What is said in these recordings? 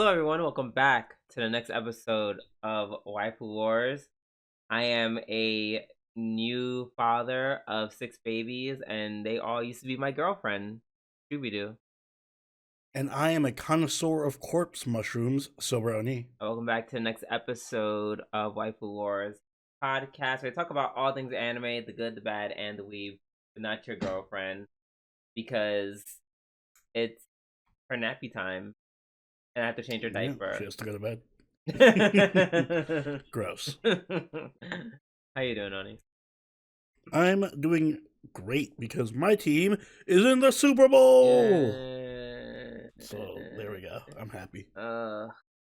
Hello, everyone. Welcome back to the next episode of Waifu Wars. I am a new father of 6 babies, and they all used to be my girlfriend. Scooby-Doo. And I am a connoisseur of corpse mushrooms, Sobroni. Welcome back to the next episode of Waifu Wars podcast, where we talk about all things anime, the good, the bad, and the weeb, but not your girlfriend, because it's her nappy time. And I have to change her diaper. She has to go to bed. Gross. How you doing, Oni? I'm doing great because my team is in the Super Bowl. So there we go. I'm happy.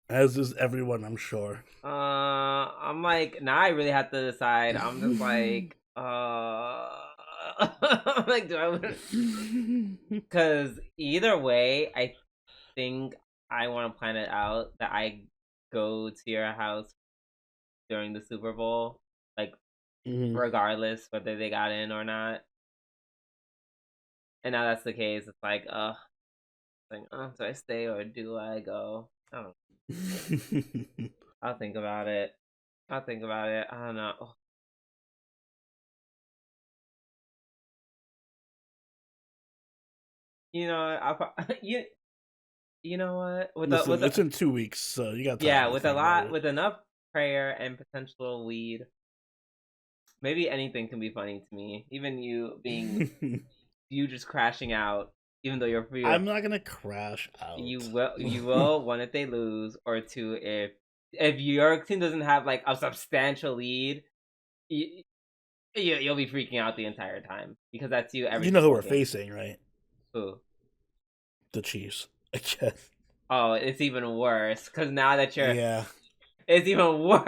As is everyone, I'm sure. I'm like, now I really have to decide. I'm just like, I'm like, do I? Because either way, I think I want to plan it out that I go to your house during the Super Bowl, like regardless whether they got in or not. And now that's the case. It's like, do I stay or do I go? I don't know. I'll think about it. I don't know. You know, you know what? It's in 2 weeks, so you got time. Yeah, with enough prayer and potential weed, maybe anything can be funny to me. Even you being, you just crashing out, even though you're free. I'm not gonna crash out. You will. One, if they lose, or two, if your team doesn't have like a substantial lead, you'll be freaking out the entire time because that's you. You know who we're facing, right? Who? The Chiefs. Again. Oh, it's even worse because now that you're, yeah, it's even worse.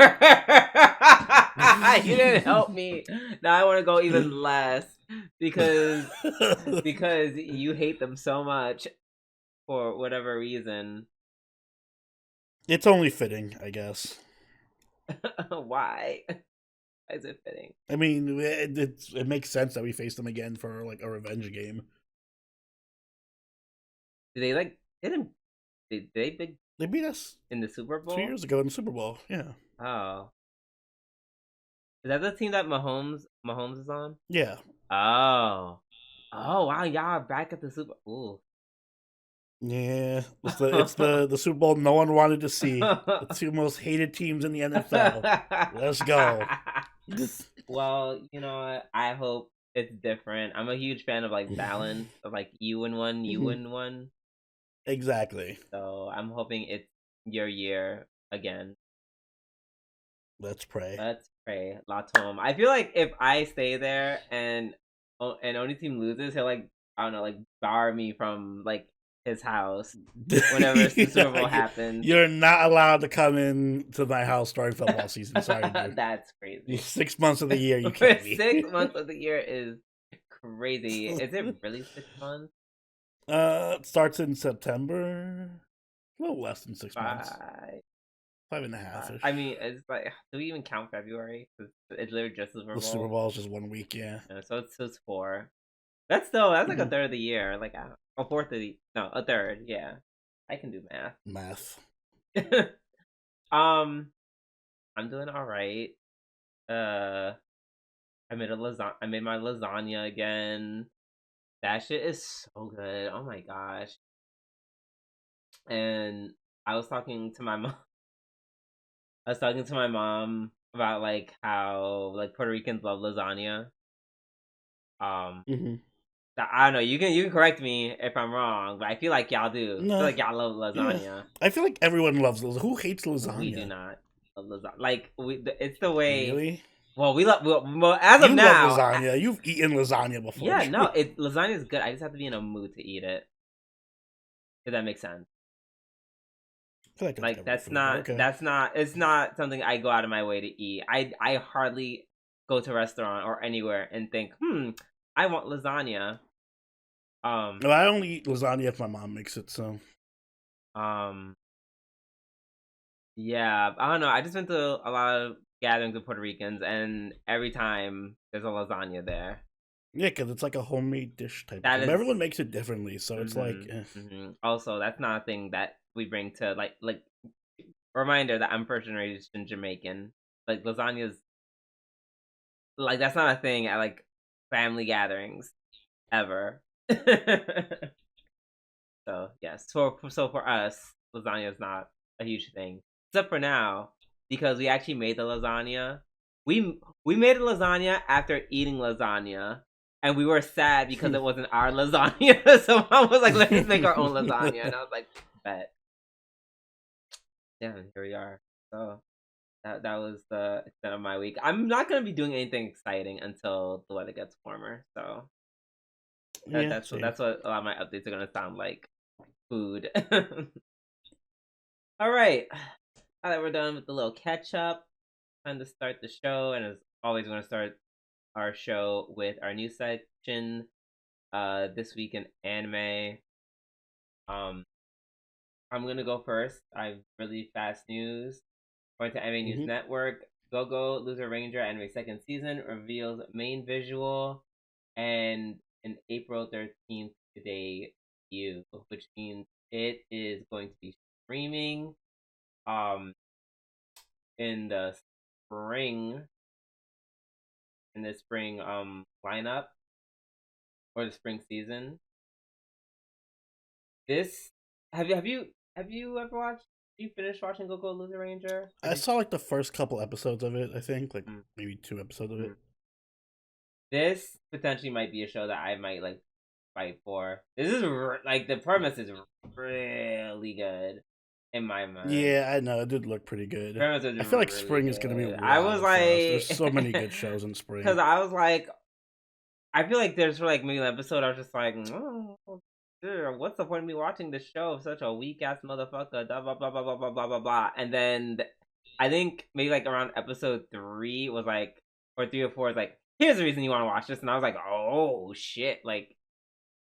You didn't help me. Now I want to go even less because you hate them so much for whatever reason. It's only fitting, I guess. Why? Why is it fitting? I mean, it makes sense that we face them again for like a revenge game. They beat us in the Super Bowl 2 years ago in the Super Bowl. Yeah. Oh, is that the team that Mahomes is on? Yeah. Oh wow! Y'all are back at the Super. Ooh. Yeah, it's the Super Bowl no one wanted to see. The 2 most hated teams in the NFL. Let's go. Well, you know what? I hope it's different. I'm a huge fan of like balance, of like you win one, you win one. Exactly. So I'm hoping it's your year again. Let's pray. Latom. I feel like if I stay there and only team loses, he'll like, I don't know, like bar me from like his house whenever the Super Bowl happens. You're not allowed to come in to my house during football season. Sorry, dude. That's crazy. 6 months of the year you can't be. 6 months of the year is crazy. Is it really 6 months? It starts in September. A little less than 6 months. 5.5. I mean, it's like, do we even count February? Because it's literally just the Super Bowl. The Super Bowl is just 1 week, yeah. So it's 4. That's like a third of the year. Like a third. Yeah, I can do math. I'm doing all right. I made my lasagna again. That shit is so good. Oh my gosh. And I was talking to my mom. About like how like Puerto Ricans love lasagna. I don't know. You can correct me if I'm wrong, but I feel like y'all do. No. I feel like y'all love lasagna. Yeah. I feel like everyone loves lasagna. Who hates lasagna? We do not love lasagna. Like it's the way. Really? Well, we love. Well, as of now, love lasagna. You've eaten lasagna before. Yeah, no, lasagna is good. I just have to be in a mood to eat it. If that makes sense. Like that's not. It's not something I go out of my way to eat. I hardly go to a restaurant or anywhere and think, I want lasagna. No, I only eat lasagna if my mom makes it. So. Yeah, I don't know. I just went to a lot of gatherings of Puerto Ricans, and every time there's a lasagna there. Yeah, because it's like a homemade dish type. Everyone makes it differently, so it's like. Also, that's not a thing that we bring to like reminder that I'm first generation Jamaican. Like lasagna's like that's not a thing at like family gatherings ever. So yes, so for us, lasagna is not a huge thing, except for now because we actually made the lasagna. We made a lasagna after eating lasagna, and we were sad because it wasn't our lasagna. So Mom was like, "Let's make our own lasagna," and I was like, "Bet." Yeah, here we are. So that was the extent of my week. I'm not gonna be doing anything exciting until the weather gets warmer. So that's what a lot of my updates are gonna sound like. Food. All right. Now that we're done with the little catch up, time to start the show. And as always, we're gonna start our show with our new section. This week in anime. I'm gonna go first. I have really fast news. According to Anime News Network, Go Loser Ranger anime second season reveals main visual and an April 13th debut, which means it is going to be streaming in the spring lineup or the spring season. This have you ever watched? You finished watching Go Loser Ranger? I saw like the first couple episodes of it. I think like maybe 2 episodes of it. This potentially might be a show that I might like fight for. This is like the premise is really good in my mind. Yeah, I know it did look pretty good. I feel like really spring is gonna be. I was like, there's so many good shows in spring. Because I was like, I feel like there's for like maybe an episode I was just like, oh, dude, what's the point of me watching this show of such a weak ass motherfucker? Blah blah blah blah blah blah blah blah blah. And then I think maybe like around episode 3 was like, or 3 or 4 is like, here's the reason you want to watch this, and I was like, oh shit, like,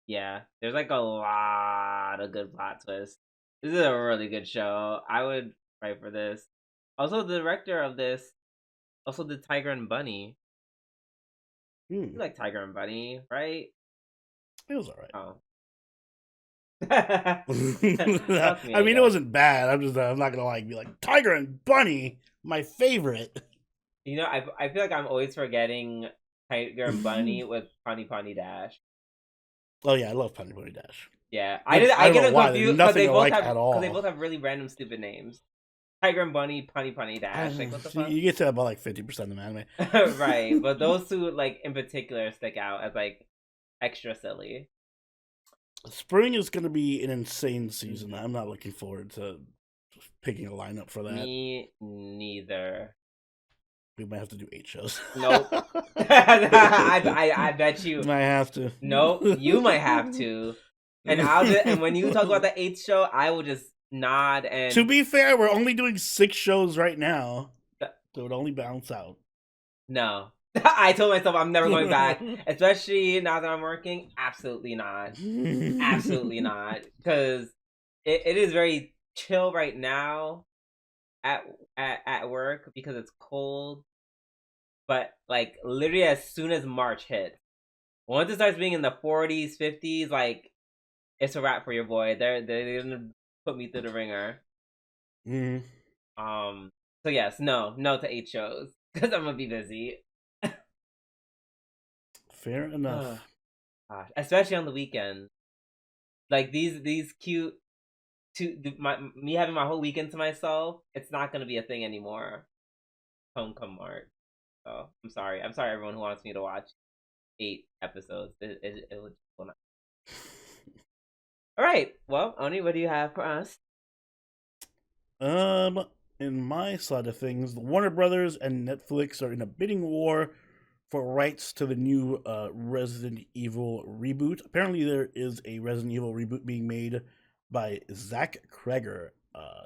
yeah, there's like a lot of good plot twists. This is a really good show. I would fight for this. Also, the director of this also did Tiger and Bunny. You like Tiger and Bunny, right? It was alright. Oh. I mean, it wasn't bad. I'm not gonna be like Tiger and Bunny, my favorite. You know, I feel like I'm always forgetting Tiger and Bunny with Pony Pony Dash. Oh yeah, I love Pony Pony Dash. Yeah, I get confused because they both have really random stupid names. Tiger and Bunny, Pony Pony Dash. Like what the fuck? You get to about like 50% of anime. Right, but those two like in particular stick out as like extra silly. Spring is going to be an insane season. I'm not looking forward to picking a lineup for that. Me neither. We might have to do 8 shows. Nope. I bet you might have to. Nope, you might have to. And when you talk about the 8th show, I will just nod and. To be fair, we're only doing 6 shows right now, so it would only balance out. No. I told myself I'm never going back, especially now that I'm working. Absolutely not. Absolutely not. Because it is very chill right now at work because it's cold. But like literally as soon as March hits, once it starts being in the 40s, 50s, like it's a wrap for your boy. They're gonna put me through the ringer. So yes, no to 8 shows because I'm gonna be busy. Fair enough. Gosh, especially on the weekend. Like these cute me having my whole weekend to myself, it's not gonna be a thing anymore. Come March. So I'm sorry everyone who wants me to watch 8 episodes. It will not. All right. Well, Oni, what do you have for us? In my side of things, Warner Brothers and Netflix are in a bidding war for rights to the new Resident Evil reboot. Apparently, there is a Resident Evil reboot being made by Zach Kreger.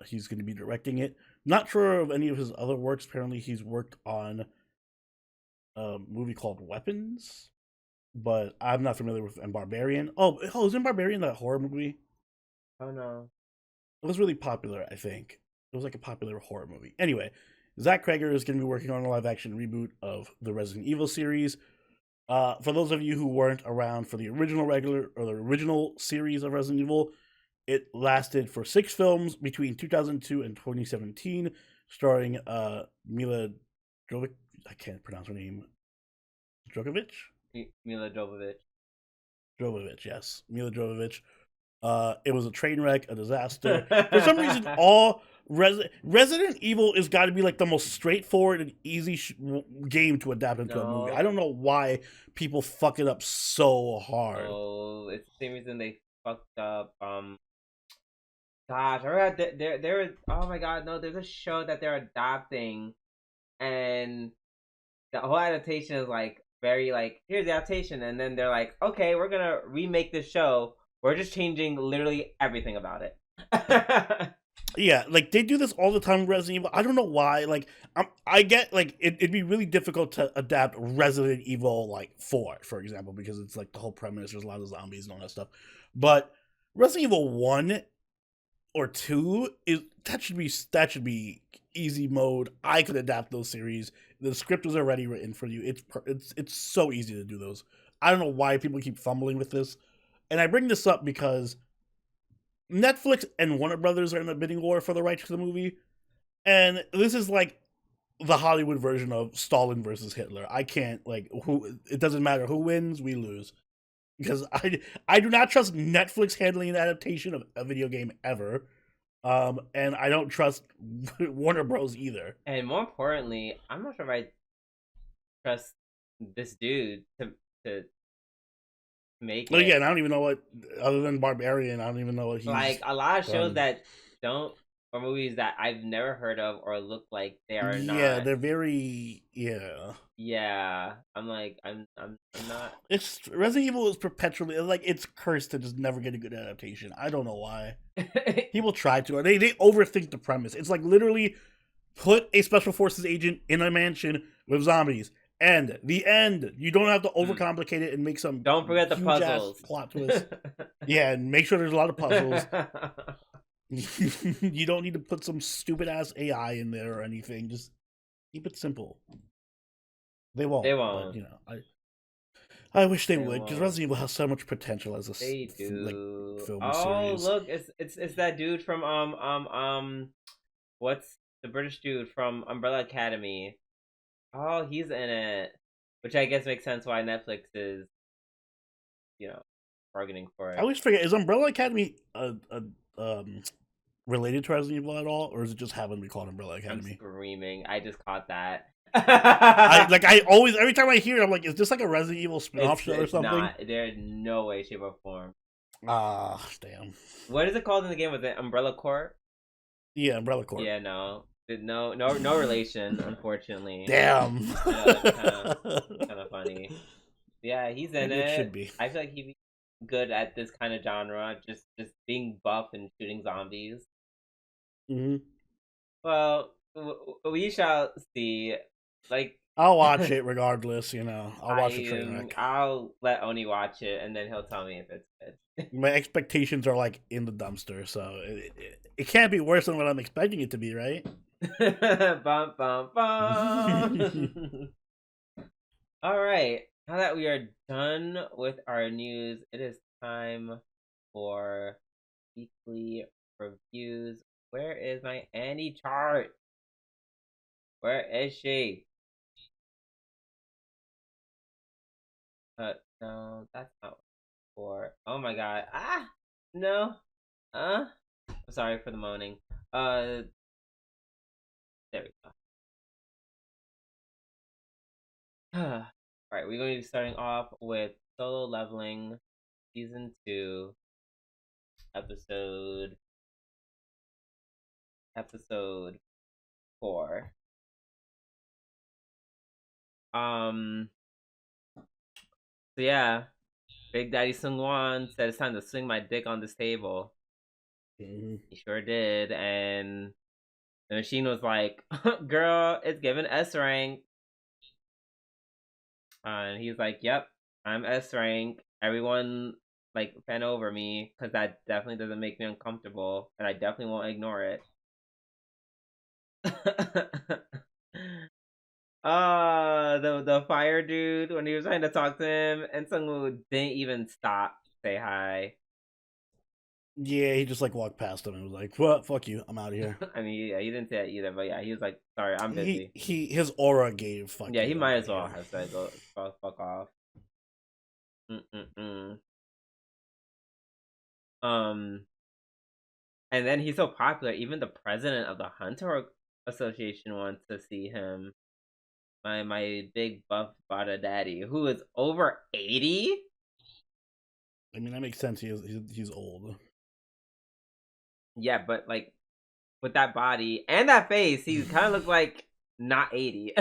He's going to be directing it. Not sure of any of his other works. Apparently, he's worked on a movie called Weapons, but I'm not familiar with Barbarian. Oh, isn't Barbarian that horror movie? Oh no, it was really popular. I think it was like a popular horror movie. Anyway. Zach Kreger is going to be working on a live-action reboot of the Resident Evil series. For those of you who weren't around for the original series of Resident Evil, It lasted for 6 films between 2002 and 2017, starring Mila Jovovich. I can't pronounce her name. Djokovic? Mila Jovovich. Jovovich, yes. Mila Jovovich. It was a train wreck, a disaster. For some reason, all Resident Evil has got to be like the most straightforward and easy game to adapt into a movie. I don't know why people fuck it up so hard. Oh, it's the same reason they fucked up. Gosh, I forgot there. Oh my god, no! There's a show that they're adapting, and the whole adaptation is like very like here's the adaptation, and then they're like, okay, we're gonna remake this show. We're just changing literally everything about it. Yeah, like they do this all the time with Resident Evil. I don't know why. Like, I get like it'd be really difficult to adapt Resident Evil like 4, for example, because it's like the whole premise. There's a lot of zombies and all that stuff. But Resident Evil 1 or 2 should be easy mode. I could adapt those series. The script was already written for you. It's so easy to do those. I don't know why people keep fumbling with this. And I bring this up because Netflix and Warner Brothers are in a bidding war for the rights to the movie, and this is like the Hollywood version of Stalin versus Hitler. I can't like who. It doesn't matter who wins, we lose, because I do not trust Netflix handling an adaptation of a video game ever, and I don't trust Warner Bros. Either. And more importantly, I'm not sure if I trust this dude to make but it. again, I don't even know what other than Barbarian. I don't even know what he's like a lot of shows that don't or movies that I've never heard of or look like they are not. Yeah, they're very Yeah, I'm like I'm not. It's Resident Evil is perpetually like it's cursed to just never get a good adaptation. I don't know why. People try to. They overthink the premise. It's like literally put a special forces agent in a mansion with zombies. End. The end. You don't have to overcomplicate it and make some. Don't forget the puzzles. Plot twist. Yeah, and make sure there's a lot of puzzles. You don't need to put some stupid ass AI in there or anything. Just keep it simple. They won't. They won't. But, you know, I wish they would, because Resident Evil has so much potential as a they do. Like, film Oh, series. look, it's that dude from what's the British dude from Umbrella Academy? Oh, he's in it, which I guess makes sense why Netflix is, bargaining for it. I always forget, is Umbrella Academy related to Resident Evil at all, or is it just having to be called Umbrella Academy? I'm screaming! I just caught that. Every time I hear it, I'm like, is this like a Resident Evil spin-off show or something? Not. There's no way, shape, or form. Damn. What is it called in the game? Was it Umbrella Corp? Yeah, Umbrella Corp. Yeah, no relation, unfortunately. Damn. Kind of funny. Yeah, he's in it. It should be. I feel like he'd be good at this kind of genre, just being buff and shooting zombies. Mm-hmm. Well, we shall see. Like, I'll watch it regardless. I'll watch the train wreck. I'll let Oni watch it, and then he'll tell me if it's good. My expectations are like in the dumpster, so it can't be worse than what I'm expecting it to be, right? Bum, bum, bum. All right. Now that we are done with our news, it is time for weekly reviews. Where is my Annie chart? Where is she? No, that's not for. Oh my god. No. I'm sorry for the moaning. There we go. Alright, we're going to be starting off with Solo Leveling Season 2, Episode 4. So yeah, Big Daddy Sungwon said it's time to swing my dick on this table. Mm-hmm. He sure did, and the machine was like, "Girl, it's given S rank." And he's like, "Yep, I'm S rank. Everyone like fan over me because that definitely doesn't make me uncomfortable, and I definitely won't ignore it." The fire dude when he was trying to talk to him, and Sungwoo didn't even stop to say hi. Yeah, he just like walked past him and was like, "What? Fuck you! I'm out of here." I mean, yeah, he didn't say that either, but yeah, he was like, "Sorry, I'm busy." His aura gave "fuck Yeah, he you." I'm might out as of well here. have said, "Go fuck off." Mm-mm-mm. Um, and then he's so popular, even the president of the Hunter Association wants to see him. My big buff bada daddy, who is over 80. I mean, that makes sense. He's old. Yeah, but like with that body and that face, he kind of look like not 80.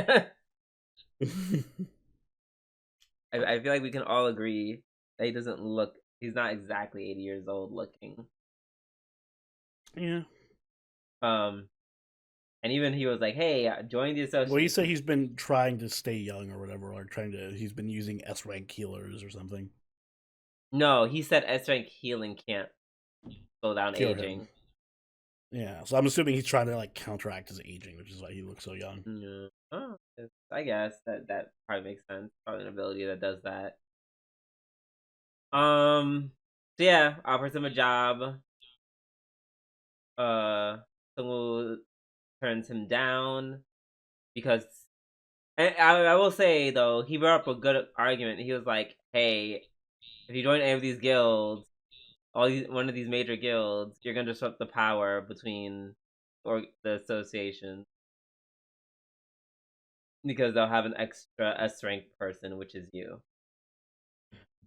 I feel like we can all agree that he doesn't look. He's not exactly 80 years old looking. Yeah. And even he was like, "Hey, join the Well, he association." said he's been trying to stay young or whatever, or he's been using S rank healers or something. No, he said S rank healing can't slow down Cure him. aging. Yeah, so I'm assuming he's trying to like counteract his aging, which is why he looks so young. Yeah. Oh, I guess that probably makes sense. Probably an ability that does that. So yeah, offers him a job. Sungu turns him down because, and I will say though, he brought up a good argument. He was like, "Hey, if you join any of these guilds, one of these major guilds, you're gonna disrupt the power between or the association because they'll have an extra S rank person, which is you."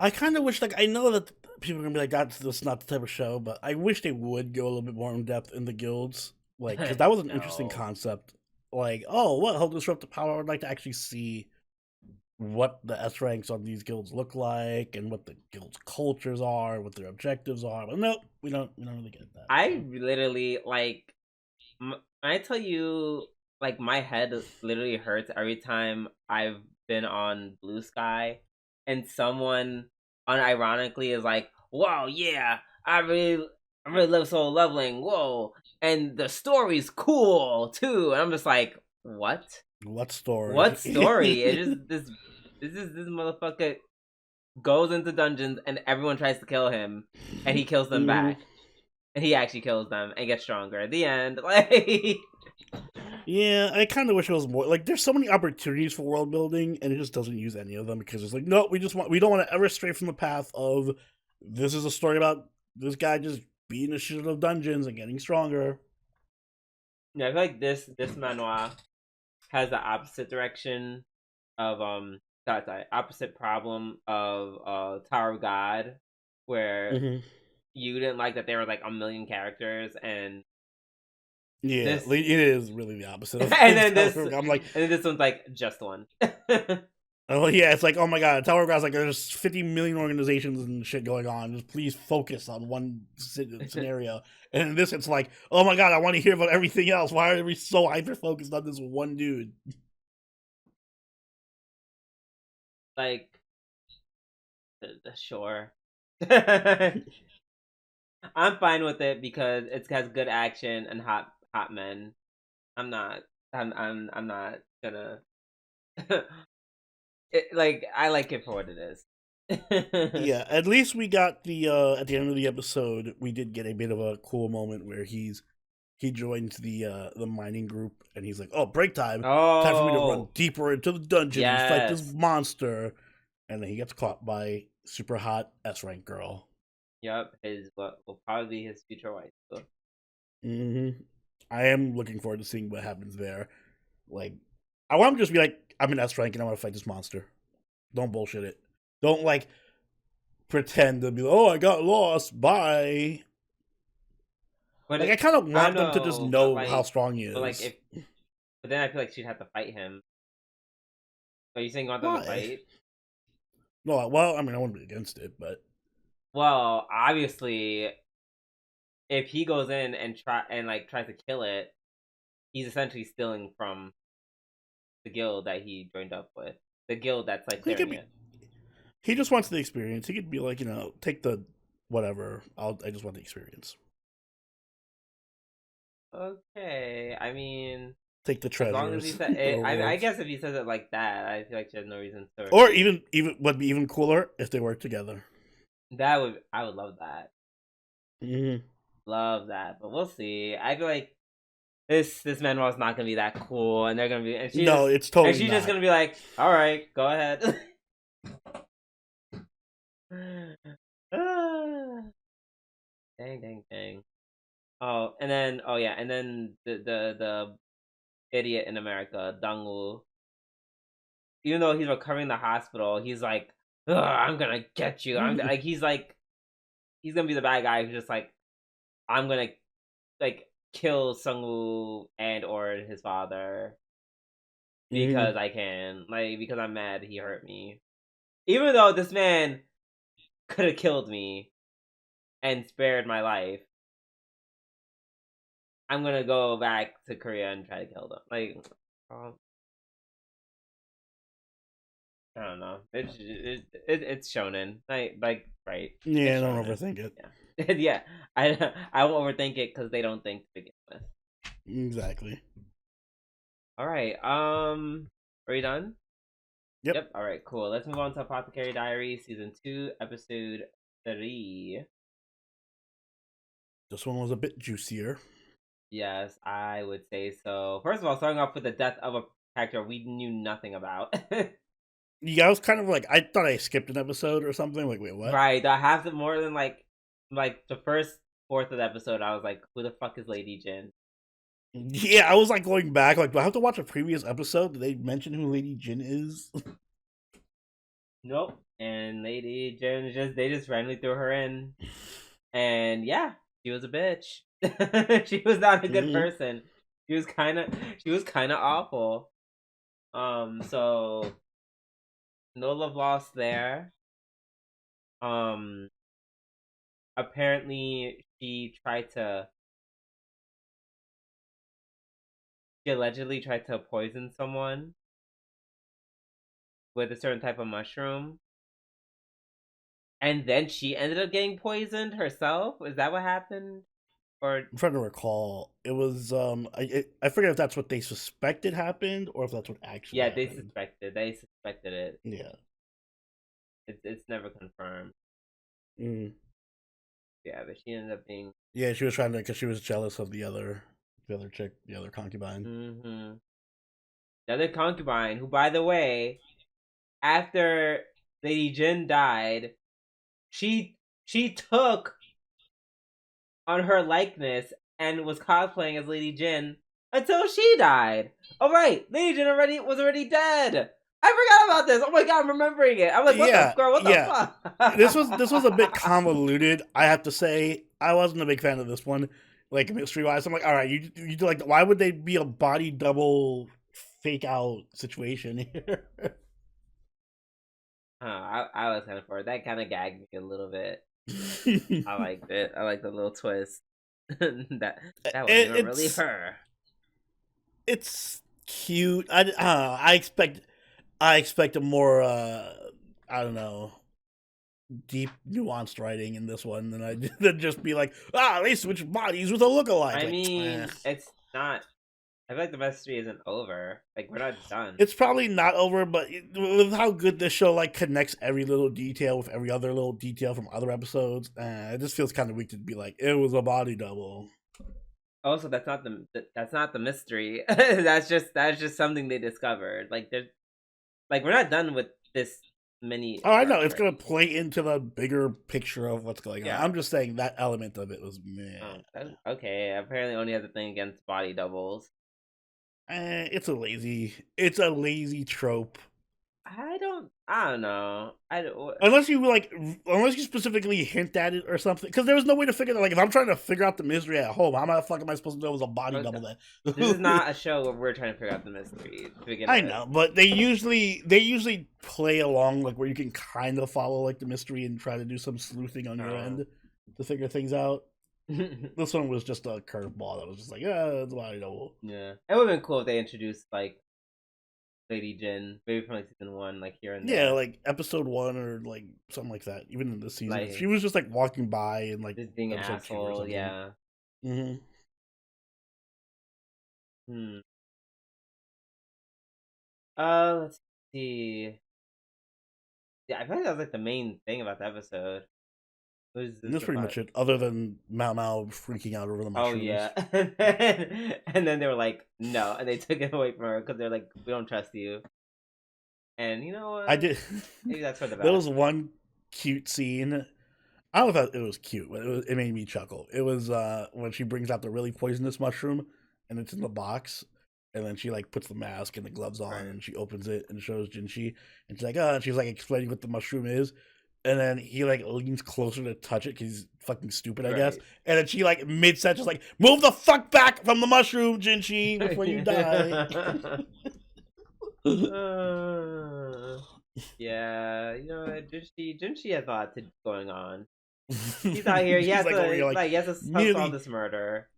I kind of wish, like, I know that people are gonna be like, that's not the type of show, but I wish they would go a little bit more in depth in the guilds, like, because that was an interesting No. concept. Like, oh, what help disrupt the power? I would like to actually see what the S ranks on these guilds look like, and what the guilds' cultures are, what their objectives are. But nope, we don't really get that. I literally like. I tell you, like my head literally hurts every time I've been on Blue Sky, and someone unironically is like, "Whoa, yeah, I really love solo leveling. Whoa, and the story's cool too." And I'm just like, "What? What story? What story?" It just this motherfucker goes into dungeons and everyone tries to kill him, and he kills them back. And he actually kills them and gets stronger at the end. Like, Yeah, I kind of wish it was more like there's so many opportunities for world building, and it just doesn't use any of them because it's like, no, we don't want to ever stray from the path of this is a story about this guy just beating the shit out of dungeons and getting stronger. yeah, I feel like this manhwa has the opposite direction of sorry, opposite problem of Tower of God, where Mm-hmm. you didn't like that there were like a million characters, and Yeah, this it is really the opposite of and then this I'm like, and then this one's like just one. oh yeah, it's like, oh my god, Tower of God's like there's 50 million organizations and shit going on. Just please focus on one scenario. And in this, it's like, oh my god, I want to hear about everything else. Why are we so hyper focused on this one dude? Like, sure. I'm fine with it because it has good action and hot men. I'm not. I'm not gonna. Like I like it for what it is. Yeah, at least we got the at the end of the episode, we did get a bit of a cool moment where he joins the mining group and he's like, "Oh, break time! Time for me to run Oh deeper into the dungeon and fight this yes, monster." And then he gets caught by super hot S rank girl. yep. His what will probably be his future wife. So. I am looking forward to seeing what happens there. Like, I want him to just be like, "I'm an S rank and I want to fight this monster." Don't bullshit it. Don't like pretend to be like, "Oh, I got lost. Bye." But Like, I kind of I want them to just know, know how strong he but like is. if, but then I feel like she'd have to fight him. Are you saying you want them to Why? fight? No, well, I mean, I wouldn't be against it, but Well, obviously, if he goes in and tries to kill it, he's essentially stealing from the guild that he joined up with. The guild that's like he clearing could be. it. He just wants the experience. He could be like, take the whatever. I just want the experience. Okay, I mean, Take the as long as he treasures, said the it, I rewards. guess if he says it like that, I feel like she has no reason to Or refuse. even would be even cooler if they work together. I would love that. Mm-hmm. Love that, but we'll see. I feel like this manual's not gonna be that cool, and they're gonna be, and No, it's totally she's not. just gonna be like, all right, go ahead. Dang. Oh, and then the idiot in America, Dongwoo, even though he's recovering in the hospital, he's like, ugh, I'm gonna get you. I'm like, he's gonna be the bad guy who's just like, I'm gonna like kill Sungwoo and or his father because I can, like, because I'm mad he hurt me, even though this man could have killed me and spared my life. I'm gonna go back to Korea and try to kill them. Like, I don't know. It's shonen. Like right. Yeah, It's don't shonen. overthink it. Yeah, yeah. I won't overthink it because they don't think to begin with. Exactly. All right. Are you done? Yep. All right. Cool. Let's move on to Apothecary Diaries season 2, episode 3. This one was a bit juicier. Yes, I would say so. First of all, starting off with the death of a character we knew nothing about. Yeah, I was kind of like, I thought I skipped an episode or something. Like, wait, what? Right. I have to more than like the first fourth of the episode. I was like, who the fuck is Lady Jin? Yeah, I was like going back, like, do I have to watch a previous episode? Did they mention who Lady Jin is? Nope. And Lady Jin they just randomly threw her in, and yeah, she was a bitch. She was not a good person. She was kind of awful. So no love lost there. Apparently she allegedly tried to poison someone with a certain type of mushroom, and then she ended up getting poisoned herself. Is that what happened? Or I'm trying to recall. It was I forget if that's what they suspected happened or if that's what actually happened. They suspected it. Yeah. It's never confirmed. Mm. Yeah, but she ended up being. Yeah, she was trying to, because she was jealous of the other chick, the other concubine. Mm-hmm. The other concubine, who, by the way, after Lady Jin died, she took on her likeness and was cosplaying as Lady Jin until she died. Oh right, Lady Jin was already dead. I forgot about this. Oh my god, I'm remembering it. I'm like, what the girl? What the fuck? This was a bit convoluted. I have to say, I wasn't a big fan of this one. Like, mystery wise, I'm like, all right, you do, like, why would they be a body double fake out situation here? I was kind of for it. That kind of gagged me a little bit. I liked it. I liked the little twist. that wasn't even really her. It's cute. I expect a more I don't know, deep nuanced writing in this one than just be like, they switch bodies with a lookalike. I mean, it's not. I feel like the mystery isn't over. Like, we're not done. It's probably not over, but with how good this show like connects every little detail with every other little detail from other episodes, it just feels kind of weak to be like, it was a body double. Also, that's not the mystery. that's just something they discovered. Like, we're not done with this mini. Oh, I know it's gonna play into the bigger picture of what's going on. Yeah. I'm just saying that element of it was meh. Okay, apparently only has a thing against body doubles. It's a lazy trope. I don't know. Unless you specifically hint at it or something, because there was no way to figure that. Like, if I'm trying to figure out the mystery at home, how the fuck am I supposed to know it was a body double? Then this is not a show where we're trying to figure out the mystery. I know, but they usually play along, like, where you can kind of follow like the mystery and try to do some sleuthing on your end to figure things out. This one was just a curveball that was just like, it's a body double. Yeah, it would have been cool if they introduced like Lady Jin, maybe from like season 1, like here and there. Yeah, like episode 1 or like something like that. Even in this season, like, she was just like walking by and like just being an asshole. Yeah. Let's see. Yeah, I feel like that was like the main thing about the episode. What is And this that's pretty about? much it. Other than Mao Mao freaking out over the Oh mushrooms. yeah, and then they were like, no, and they took it away from her because they're like, we don't trust you. And you know what? I did. Maybe that's for the There best. was one cute scene. I don't know if it was cute, but it made me chuckle. It was when she brings out the really poisonous mushroom, and it's in the box, and then she like puts the mask and the gloves on, Right. and she opens it and shows Jinshi, and she's like, and she's like explaining what the mushroom is, and then he like leans closer to touch it because he's fucking stupid, I guess, and then she like mid set just like, move the fuck back from the mushroom, Jinshi, before you die. Yeah, you know, Jinshi has a lot going on. He's out here. He has to solve this murder.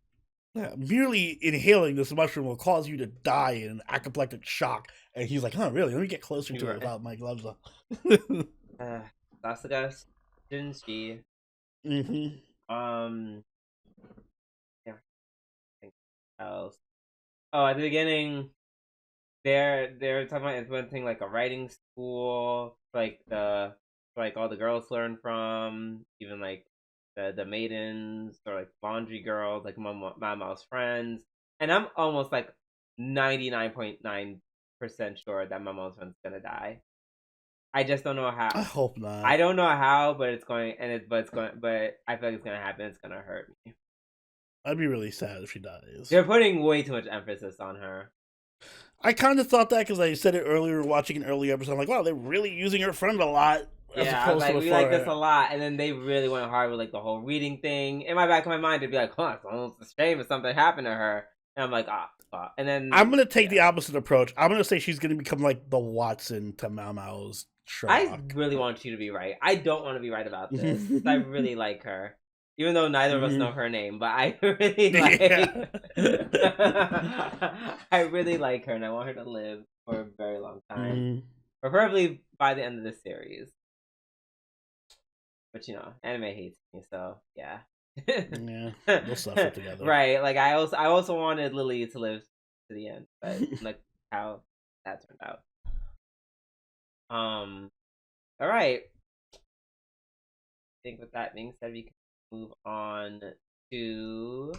Merely inhaling this mushroom will cause you to die in an apoplectic shock. And he's like, huh, really? Let me get closer to it without my gloves on. Sasuga Jinshi. Yeah. Think else. Oh, at the beginning, they're talking about implementing like a writing school, like all the girls learn from, even like the maidens or like laundry girls, like Mama's friends. And I'm almost like 99.9% sure that Mama's friend's gonna die. I just don't know how. I hope not. I don't know how, but it's going, but I feel like it's gonna happen. It's gonna hurt me. I'd be really sad if she dies. They're putting way too much emphasis on her. I kind of thought that because I said it earlier, watching an early episode. I'm like, wow, they're really using her friend a lot. Yeah, I was like, we like this a lot, and then they really went hard with like the whole reading thing. In my back of my mind, it'd be like, huh, it's almost a shame if something happened to her. And I'm like, and then I'm gonna take the opposite approach. I'm gonna say she's gonna become like the Watson to Mao Mao's Sherlock. I really want you to be right. I don't want to be right about this. I really like her. Even though neither of us know her name, but I really like I really like her, and I want her to live for a very long time. Preferably by the end of this series. But you know, anime hates me, so yeah. Yeah, we'll suffer together. Right, like I also wanted Lily to live to the end, but like how that turned out. All right. I think with that being said, we can move on to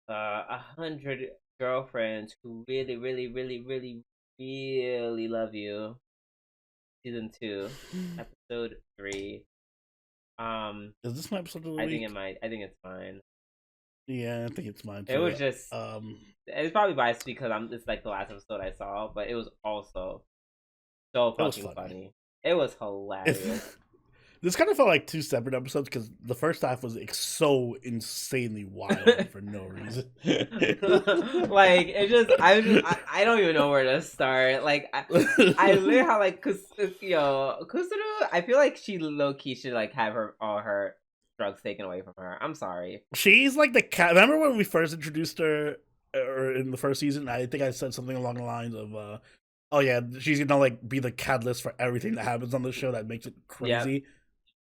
100 girlfriends who really, really, really, really, really love you. Season 2, episode 3. Is this my episode of the week? I think it might. I think it's mine. Yeah, I think it's mine too. It was just it's probably biased because it's like the last episode I saw, but it was also so fucking funny. It was hilarious. This kind of felt like 2 separate episodes because the first half was so insanely wild for no reason. Like I don't even know where to start. Like I literally how like Kusuru. I feel like she low key should like have all her drugs taken away from her. I'm sorry. She's like the cat. Remember when we first introduced her, or in the first season? I think I said something along the lines of, "Oh yeah, she's gonna like be the catalyst for everything that happens on the show that makes it crazy." Yep.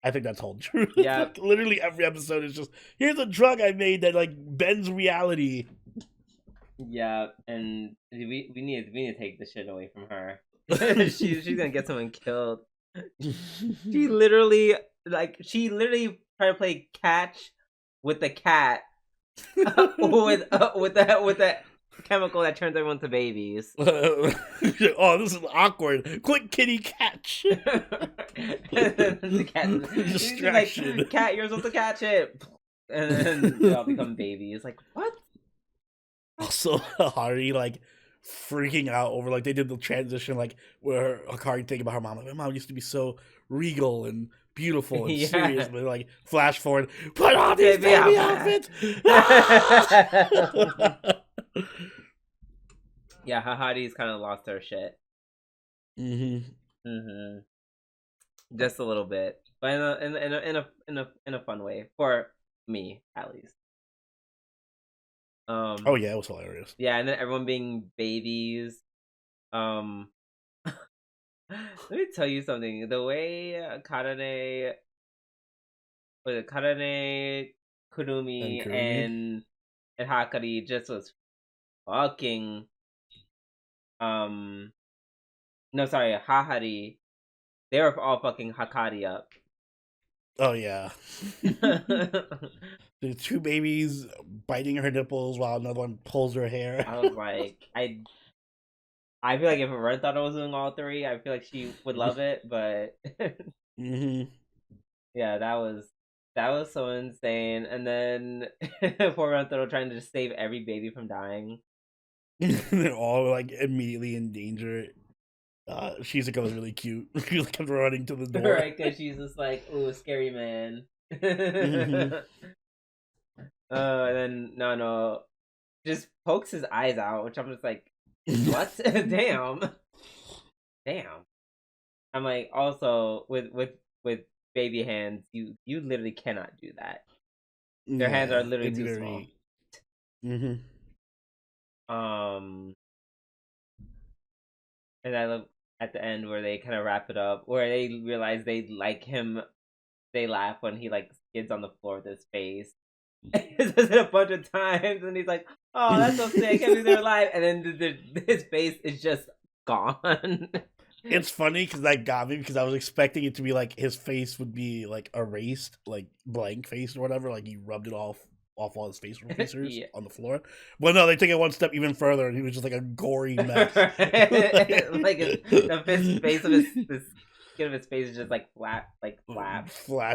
I think that's all true. Yeah, like, literally every episode is just, here's a drug I made that like bends reality. Yeah, and we need to take the shit away from her. she's gonna get someone killed. She literally tried to play catch with the cat with the chemical that turns everyone to babies. Oh, this is awkward. Quick, kitty, catch. The cat distraction. Like, cat, you're supposed to catch it, and then they all become babies. Like what? Also, Hari like freaking out over like they did the transition like where Hikari thinking about her mom. Like, my mom used to be so regal and beautiful and serious, but like flash forward, put on these baby outfits. Yeah, Hahadi's kind of lost her shit. Just a little bit, but in a fun way for me at least. Oh yeah, it was hilarious. Yeah, and then everyone being babies. Let me tell you something. The way Karane, Kurumi, and Hakari just was fucking. No, sorry, Hahari. They were all fucking Hakari up. Oh yeah. There's two babies biting her nipples while another one pulls her hair. I was like, I feel like if Rentaro was doing all three, I feel like she would love it. But yeah, that was so insane. And then poor Rentaro trying to just save every baby from dying. They're all like immediately in danger. Shizuka was really cute. She kept running to the door. Right, because she's just like, ooh, scary man. And then no, just pokes his eyes out, which I'm just like, what? Damn. I'm like, also with baby hands, you literally cannot do that. Their hands are literally too small. And I love at the end where they kind of wrap it up, where they realize they like him. They laugh when he like skids on the floor with his face. He says it a bunch of times, and he's like, "Oh, that's so sick! I can't believe they're alive." And then his face is just gone. It's funny because that got me because I was expecting it to be like his face would be like erased, like blank face or whatever. Like he rubbed it off all his facial features on the floor. But no, they take it one step even further, and he was just like a gory mess. Like his face of his skin of his face is just like flat,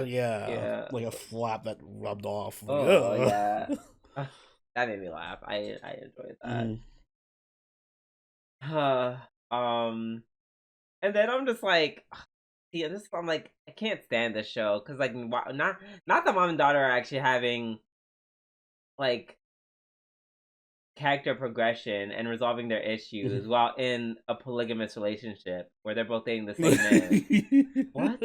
yeah, like a flap that rubbed off. Oh yeah, that made me laugh. I enjoyed that. And then I'm just like, see, I'm like, I can't stand this show because like not the mom and daughter are actually having like character progression and resolving their issues while in a polygamous relationship where they're both dating the same man. What?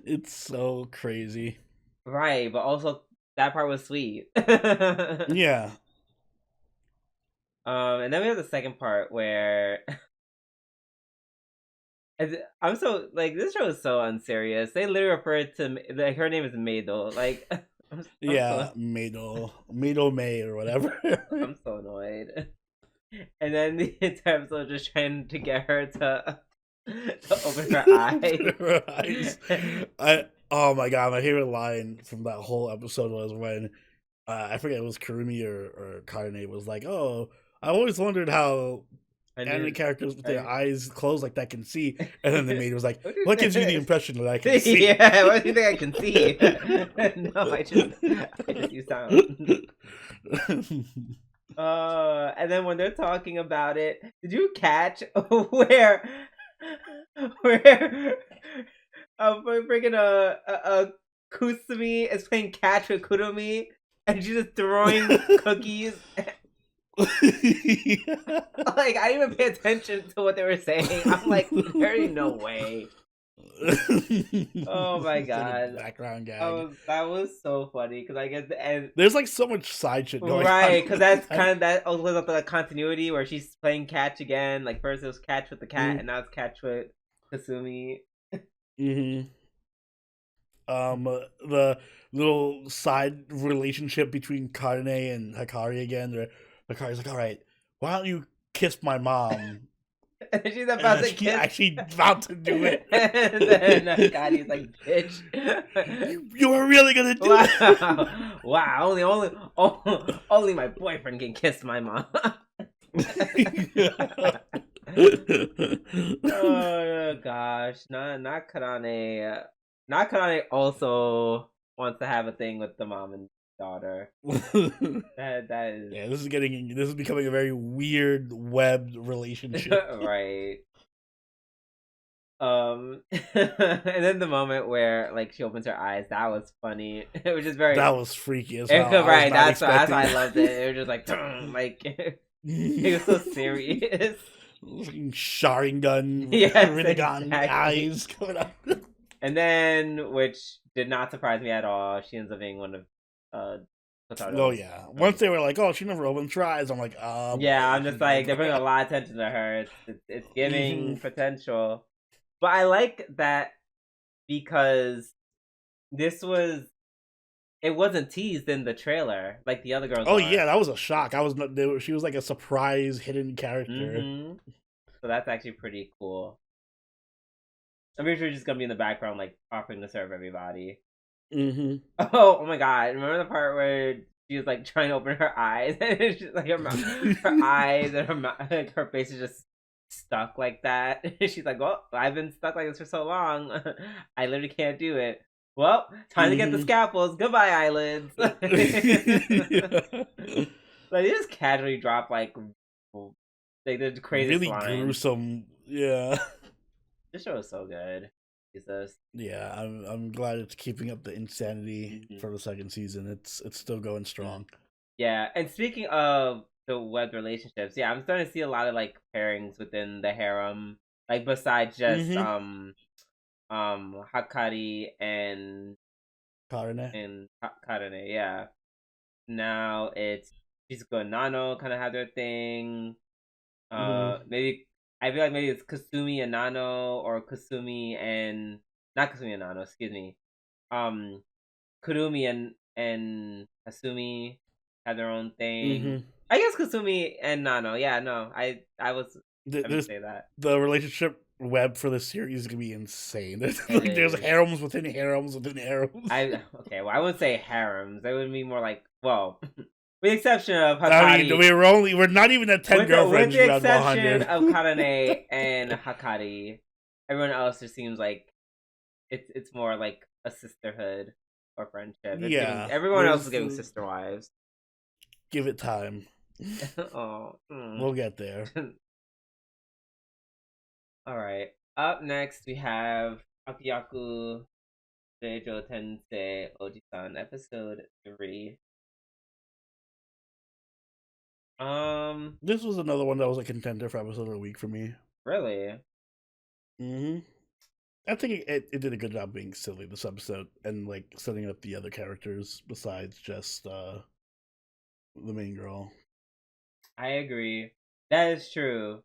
It's so crazy. Right, but also that part was sweet. Yeah. And then we have the second part where I'm so like this show is so unserious. They literally refer to like her name is Meido. Like yeah, Meido May or whatever. I'm so annoyed. And then the entire episode just trying to get her to open her eyes. Oh my god, my favorite line from that whole episode was when I forget it was Kurumi or Karine was like, "Oh, I always wondered how anime characters with their eyes closed like that can see," and then the maid was like, "What gives you the impression that I can see?" Yeah, what do you think I can see? No, I just use sound. And then when they're talking about it, did you catch where freaking a Kusumi is playing catch with Kurumi and she's just throwing cookies? Like I didn't even pay attention to what they were saying. I'm like, there's no way. Oh my god! Background gag. That was so funny because I guess and there's like so much side shit going on. Right, because that's kind of that was up the continuity where she's playing catch again. Like first it was catch with the cat, and now it's catch with Kasumi. The little side relationship between Karine and Hikari again. Where Hikari's like, "All right, why don't you kiss my mom?" And she's about to kiss. Actually about to do it. And then Hikari's like, "Bitch, you were really gonna do it?" Wow, only my boyfriend can kiss my mom. Oh gosh, not Karane. Not Karane also wants to have a thing with the mom and daughter. that is yeah. This is becoming a very weird webbed relationship. Right. And then the moment where like she opens her eyes, that was funny. It was just very. That was freaky as well. Right, that's why I loved it. It was just like like it was so serious. Sharingan, Rinnegan eyes coming up. And then, which did not surprise me at all, she ends up being one of Kotaro's. Oh yeah. Once they were like, "Oh, she never opens her eyes," I'm like, yeah, I'm just like they're bringing a lot of attention to her. It's giving potential, but I like that because it wasn't teased in the trailer like the other girls. Oh yeah, that was a shock. She was like a surprise hidden character. So that's actually pretty cool. I'm pretty sure she's gonna be in the background, like offering to serve everybody. Mm-hmm. Oh my god! Remember the part where she was like trying to open her eyes, and she's like her eyes and like, her face is just stuck like that. She's like, "Well, I've been stuck like this for so long, I literally can't do it." Well, time to get the scalpels. Goodbye, eyelids. Like they just casually drop like the craziest really lines. gruesome. Yeah. This show is so good. Jesus. Yeah, I'm glad it's keeping up the insanity for the second season. It's still going strong. Yeah, and speaking of the web relationships, yeah, I'm starting to see a lot of like pairings within the harem, like besides just Hakari and Karane, yeah. Now it's Shizuko and Nano kind of have their thing. Maybe I feel like maybe it's Kasumi and Nano, or Kasumi and not Kasumi and Nano, excuse me. Kurumi and Kasumi have their own thing. I guess Kasumi and Nano. Yeah, no, I was gonna say that. The relationship web for this series is gonna be insane. There's harems within harems within harems. Okay, well, I wouldn't say harems. They would be more like, well, with the exception of Hakari. I mean, we're not even at 10 girlfriends. With the exception of Karane and Hakari, everyone else just seems like it's more like a sisterhood or friendship. Everyone else is giving sister wives. Give it time. We'll get there. All right. Up next, we have Akuyaku Reijou Tensei Oji-san, episode 3. This was another one that was a contender for episode of the week for me. Really? I think it did a good job being silly this episode and like setting up the other characters besides just the main girl. I agree. That is true.